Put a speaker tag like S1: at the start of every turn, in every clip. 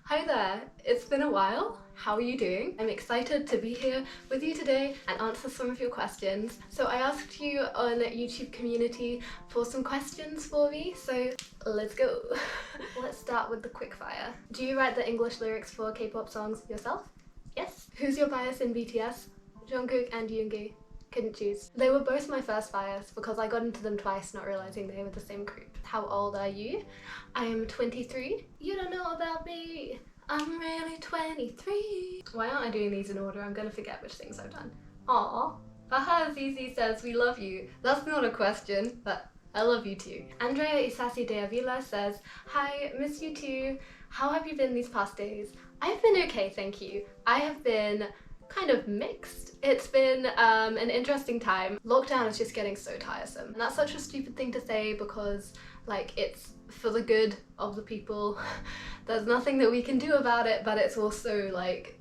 S1: Hi there, it's been a while. How are you doing? I'm excited to be here with you today and answer some of your questions. So I asked you on YouTube community for some questions for me, so let's go. Let's start with the quickfire. Do you write the English lyrics for K-pop songs yourself? Yes. Who's your bias in BTS? Jungkook and Yoongi. Couldn't choose. They were both my first bias because I got into them twice not realizing they were the same group. How old are you? I am 23. You don't know about me. I'm really 23. Why aren't I doing these in order? I'm gonna forget which things I've done. Aww. Haha, Zizi says we love you. That's not a question, but I love you too. Andrea Isasi de Avila says, hi, miss you too. How have you been these past days? I've been okay, thank you. I have been kind of mixed. It's been an interesting time. Lockdown is just getting so tiresome. And that's such a stupid thing to say because like it's for the good of the people. There's nothing that we can do about it, but it's also like,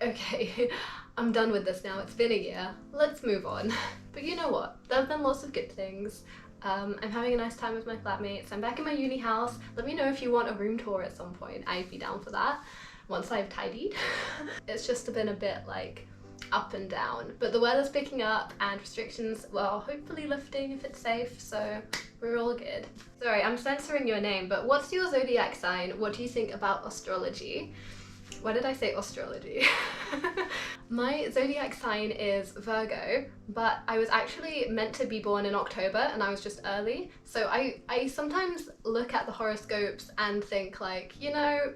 S1: okay, I'm done with this now. It's been a year. Let's move on. But you know what? There have been lots of good things. I'm having a nice time with my flatmates. I'm back in my uni house. Let me know if you want a room tour at some point. I'd be down for that once I've tidied. It's just been a bit like up and down, but the weather's picking up and restrictions, well, hopefully lifting if it's safe, so we're all good. Sorry, I'm censoring your name, but what's your zodiac sign? What do you think about astrology? Why did I say astrology? My zodiac sign is Virgo, but I was actually meant to be born in October and I was just early, so I sometimes look at the horoscopes and think like, you know,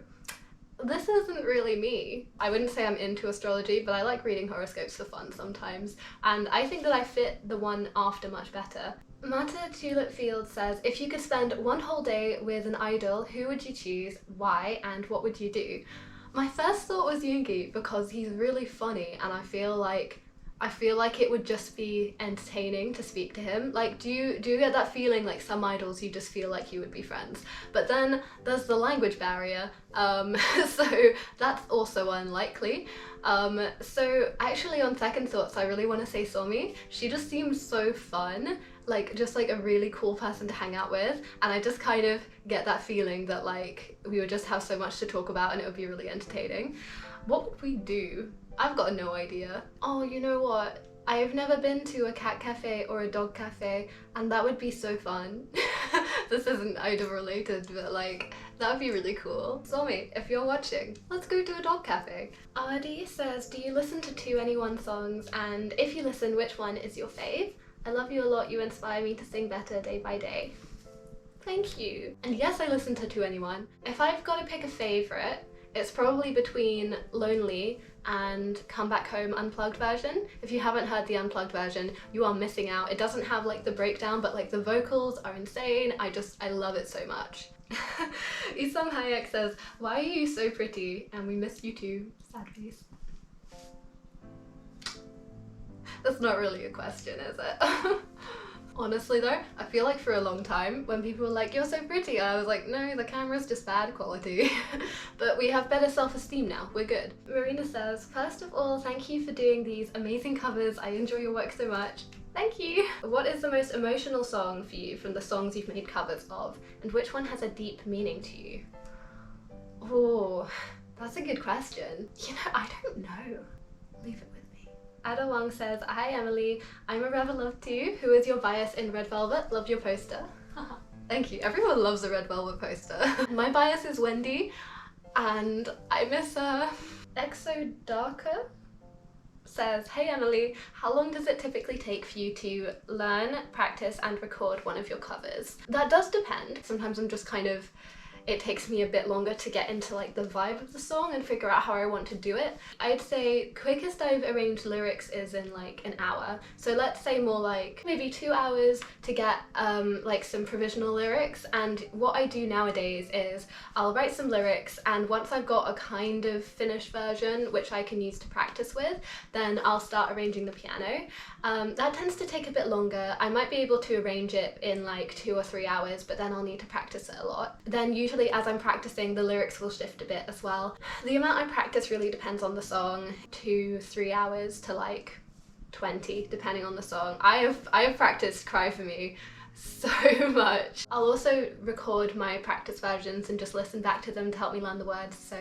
S1: this isn't really me. I wouldn't say I'm into astrology, but I like reading horoscopes for fun sometimes, and I think that I fit the one after much better. Mata Tulip Field says, if you could spend one whole day with an idol, who would you choose, why, and what would you do? My first thought was Yoongi because he's really funny and I feel like it would just be entertaining to speak to him. Like, do you get that feeling like some idols you just feel like you would be friends? But then there's the language barrier, so that's also unlikely. So actually on second thoughts I really want to say Somi. She just seems so fun, like just like a really cool person to hang out with, and I just kind of get that feeling that like we would just have so much to talk about and it would be really entertaining. What would we do? I've got no idea. Oh, you know what? I've never been to a cat cafe or a dog cafe, and that would be so fun. This isn't idol related, but like, that would be really cool. Somi, if you're watching, let's go to a dog cafe. Adi says, do you listen to 2NE1 songs? And if you listen, which one is your fave? I love you a lot, you inspire me to sing better day by day. Thank you. And yes, I listen to 2NE1. If I've got to pick a favorite, it's probably between Lonely and Come Back Home Unplugged version. If you haven't heard the Unplugged version, you are missing out. It doesn't have like the breakdown, but like the vocals are insane. I love it so much. Isam Hayek says, why are you so pretty? And we miss you too. Sad face. That's not really a question, is it? Honestly though, I feel like for a long time when people were like, you're so pretty, I was like, no, the camera's just bad quality. But we have better self-esteem now, we're good. Marina says, first of all, thank you for doing these amazing covers, I enjoy your work so much. Thank you! What is the most emotional song for you from the songs you've made covers of, and which one has a deep meaning to you? Oh, that's a good question. You know, I don't know. Leave it with me. Ada Wang says, hi Emily, I'm a Rebel Love too. Who is your bias in Red Velvet? Loved your poster. Thank you, everyone loves a Red Velvet poster. My bias is Wendy, and I miss her. Exo Darker says, hey Emily, how long does it typically take for you to learn, practice, and record one of your covers? That does depend. Sometimes I'm just kind of, it takes me a bit longer to get into like the vibe of the song and figure out how I want to do it. I'd say quickest I've arranged lyrics is in like an hour. So let's say more like maybe 2 hours to get like some provisional lyrics. And what I do nowadays is I'll write some lyrics, and once I've got a kind of finished version which I can use to practice with, then I'll start arranging the piano. That tends to take a bit longer. I might be able to arrange it in like 2 or 3 hours, but then I'll need to practice it a lot. Then usually as I'm practicing, the lyrics will shift a bit as well. The amount I practice really depends on the song, 2-3 hours to like 20 depending on the song. I have practiced Cry For Me so much. I'll also record my practice versions and just listen back to them to help me learn the words. So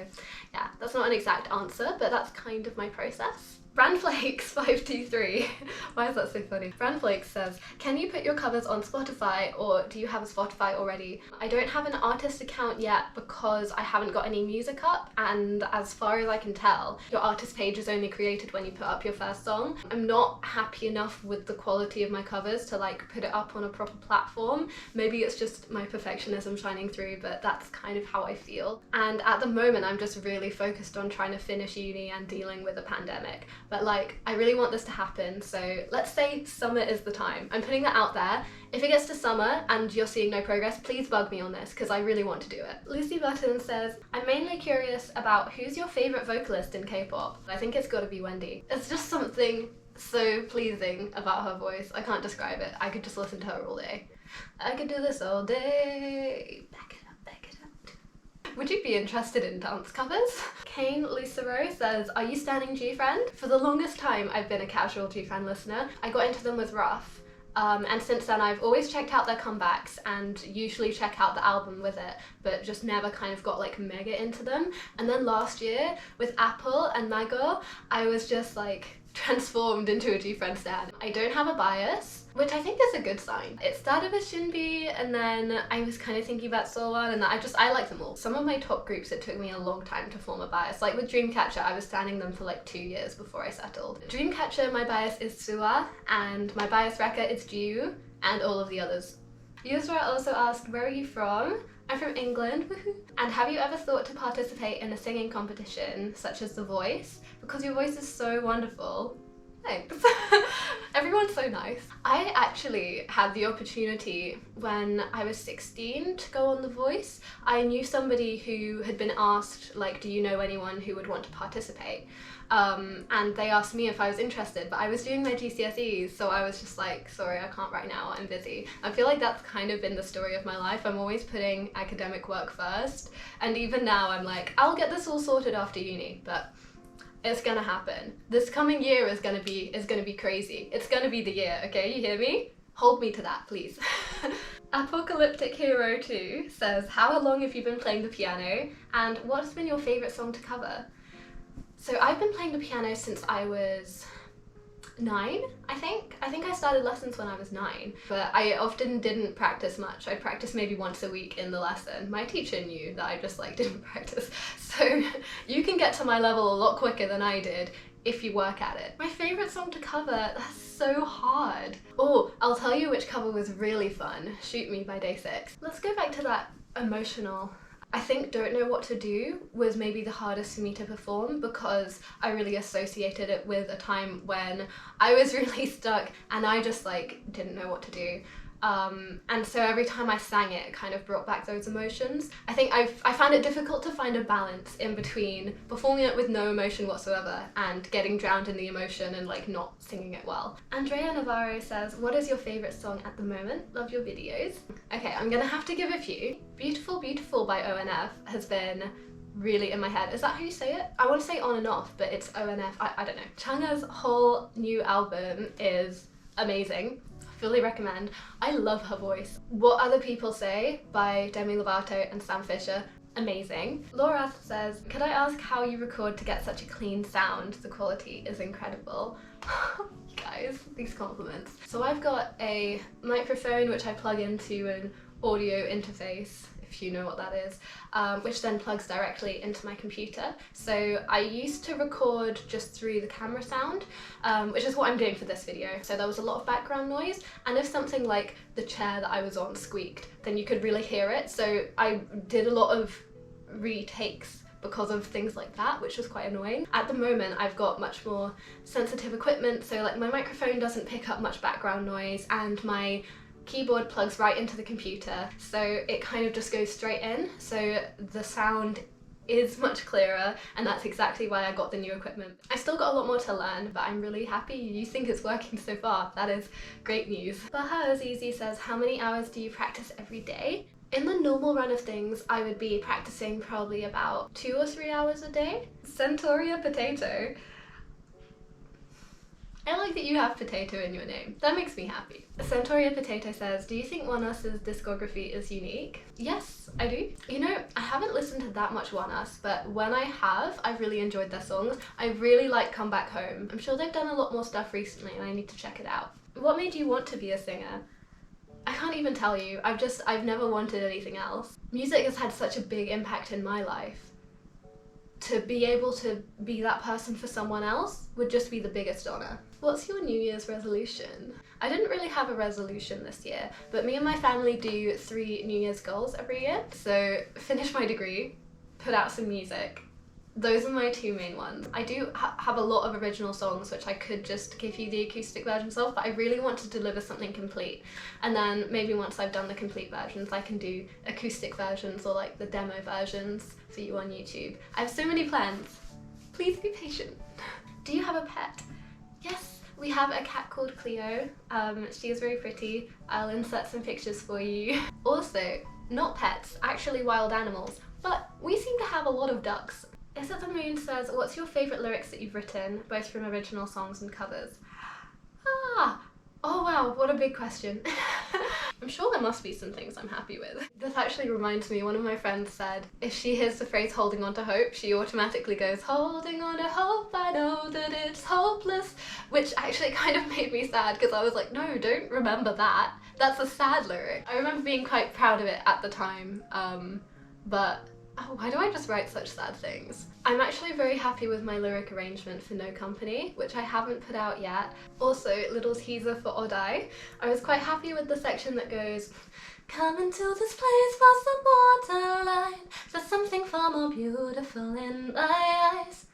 S1: yeah, that's not an exact answer, but that's kind of my process. Brandflakes523, why is that so funny? Brandflakes says, can you put your covers on Spotify, or do you have a Spotify already? I don't have an artist account yet because I haven't got any music up, and as far as I can tell, your artist page is only created when you put up your first song. I'm not happy enough with the quality of my covers to like put it up on a proper platform. Maybe it's just my perfectionism shining through, but that's kind of how I feel. And at the moment, I'm just really focused on trying to finish uni and dealing with a pandemic. But like, I really want this to happen, so let's say summer is the time. I'm putting that out there. If it gets to summer and you're seeing no progress, please bug me on this because I really want to do it. Lucy Button says, I'm mainly curious about who's your favourite vocalist in K-pop? I think it's gotta be Wendy. It's just something so pleasing about her voice. I can't describe it. I could just listen to her all day. I could do this all day. Back it up, back it up. Would you be interested in dance covers? Kane Lucero says, are you standing GFRIEND? For the longest time, I've been a casual GFRIEND listener. I got into them with Rough. And since then I've always checked out their comebacks and usually check out the album with it, but just never kind of got like mega into them. And then last year with Apple and Mago, I was just like transformed into a GFRIEND stan. I don't have a bias, which I think is a good sign. It started with Shinbi, and then I was kind of thinking about Solwan, and I like them all. Some of my top groups, it took me a long time to form a bias. Like with Dreamcatcher, I was standing them for like 2 years before I settled. Dreamcatcher, my bias is Suwa, and my bias record is Jiu, and all of the others. Yusra also asked, where are you from? I'm from England, woohoo! And have you ever thought to participate in a singing competition, such as The Voice? Because your voice is so wonderful. Thanks. Everyone's so nice. I actually had the opportunity when I was 16 to go on The Voice. I knew somebody who had been asked, like, do you know anyone who would want to participate? And they asked me if I was interested, but I was doing my GCSEs, so I was just like, sorry, I can't right now, I'm busy. I feel like that's kind of been the story of my life. I'm always putting academic work first, and even now I'm like, I'll get this all sorted after uni, but it's gonna happen. This coming year is gonna be crazy. It's gonna be the year, okay? You hear me? Hold me to that, please. Apocalyptic Hero 2 says, how long have you been playing the piano, and what has been your favourite song to cover? So I've been playing the piano since I was 9, I think. I think I started lessons when I was 9, but I often didn't practice much. I'd practice maybe once a week in the lesson. My teacher knew that I just like didn't practice. So you can get to my level a lot quicker than I did if you work at it. My favourite song to cover, that's so hard. Oh, I'll tell you which cover was really fun. Shoot Me by Day 6. Let's go back to that emotional. I think Don't Know What to Do was maybe the hardest for me to perform because I really associated it with a time when I was really stuck and I just like didn't know what to do. And so every time I sang it, it kind of brought back those emotions. I think I found it difficult to find a balance in between performing it with no emotion whatsoever and getting drowned in the emotion and like not singing it well. Andrea Navarro says, what is your favourite song at the moment? Love your videos. Okay, I'm gonna have to give a few. Beautiful Beautiful by ONEUS has been really in my head. Is that how you say it? I want to say On and Off, but it's ONEUS. I don't know. Changa's whole new album is amazing. Fully recommend. I love her voice. What Other People Say by Demi Lovato and Sam Fisher, amazing. Laura says, could I ask how you record to get such a clean sound? The quality is incredible. You guys, these compliments. So I've got a microphone which I plug into an audio interface, if you know what that is, which then plugs directly into my computer. So I used to record just through the camera sound, which is what I'm doing for this video. So there was a lot of background noise, and if something like the chair that I was on squeaked, then you could really hear it. So I did a lot of retakes because of things like that, which was quite annoying. At the moment, I've got much more sensitive equipment, so like my microphone doesn't pick up much background noise, and my keyboard plugs right into the computer, so it kind of just goes straight in, so the sound is much clearer, and that's exactly why I got the new equipment. I still got a lot more to learn, but I'm really happy you think it's working so far. That is great news. Baha Azizi says, how many hours do you practice every day? In the normal run of things, I would be practicing probably about 2 or 3 hours a day. Centauria Potato. I like that you have potato in your name. That makes me happy. Centauria Potato says, do you think ONEUS's discography is unique? Yes, I do. You know, I haven't listened to that much ONEUS, but when I have, I've really enjoyed their songs. I really like Come Back Home. I'm sure they've done a lot more stuff recently and I need to check it out. What made you want to be a singer? I can't even tell you. I've never wanted anything else. Music has had such a big impact in my life. To be able to be that person for someone else would just be the biggest honour. What's your New Year's resolution? I didn't really have a resolution this year, but me and my family do 3 New Year's goals every year. So finish my degree, put out some music. Those are my 2 main ones. I do have a lot of original songs which I could just give you the acoustic versions of, but I really want to deliver something complete. And then maybe once I've done the complete versions, I can do acoustic versions or like the demo versions for you on YouTube. I have so many plans. Please be patient. Do you have a pet? Yes, we have a cat called Cleo. She is very pretty. I'll insert some pictures for you. Also, not pets, actually wild animals, but we seem to have a lot of ducks. Is It the Moon says, what's your favourite lyrics that you've written, both from original songs and covers? Oh wow, what a big question. I'm sure there must be some things I'm happy with. This actually reminds me, one of my friends said, if she hears the phrase holding on to hope, she automatically goes, holding on to hope, I know that it's hopeless, which actually kind of made me sad because I was like, no, don't remember that. That's a sad lyric. I remember being quite proud of it at the time, but oh, why do I just write such sad things? I'm actually very happy with my lyric arrangement for No Company, which I haven't put out yet. Also, little teaser for Odai. I was quite happy with the section that goes, come into this place past the borderline, there's something far more beautiful in my eyes.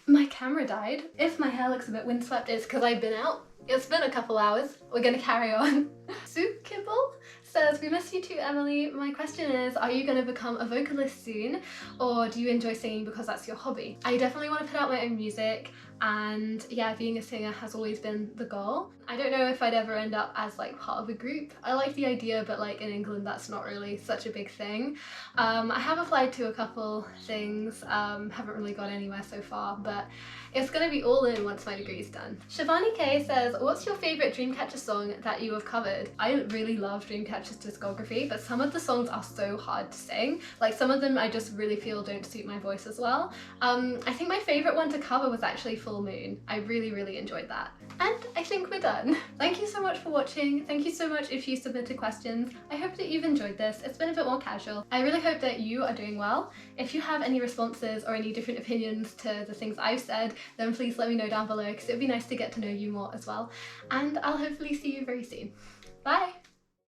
S1: My camera died. If my hair looks a bit windswept, it's because I've been out. It's been a couple hours. We're gonna carry on. Soup Kibble says, we miss you too, Emily. My question is, are you gonna become a vocalist soon? Or do you enjoy singing because that's your hobby? I definitely want to put out my own music, and yeah, being a singer has always been the goal. I don't know if I'd ever end up as like part of a group. I like the idea, but like in England that's not really such a big thing. I have applied to a couple things, haven't really got anywhere so far, but it's gonna be all in once my degree's done. Shivani K says, what's your favourite Dreamcatcher song that you have covered? I really love Dreamcatcher's discography, but some of the songs are so hard to sing. Like some of them I just really feel don't suit my voice as well. I think my favourite one to cover was actually Full Moon. I really enjoyed that. And I think we're done. Thank you so much for watching. Thank you so much if you submitted questions. I hope that you've enjoyed this. It's been a bit more casual. I really hope that you are doing well. If you have any responses or any different opinions to the things I've said, then please let me know down below because it would be nice to get to know you more as well. And I'll hopefully see you very soon. Bye!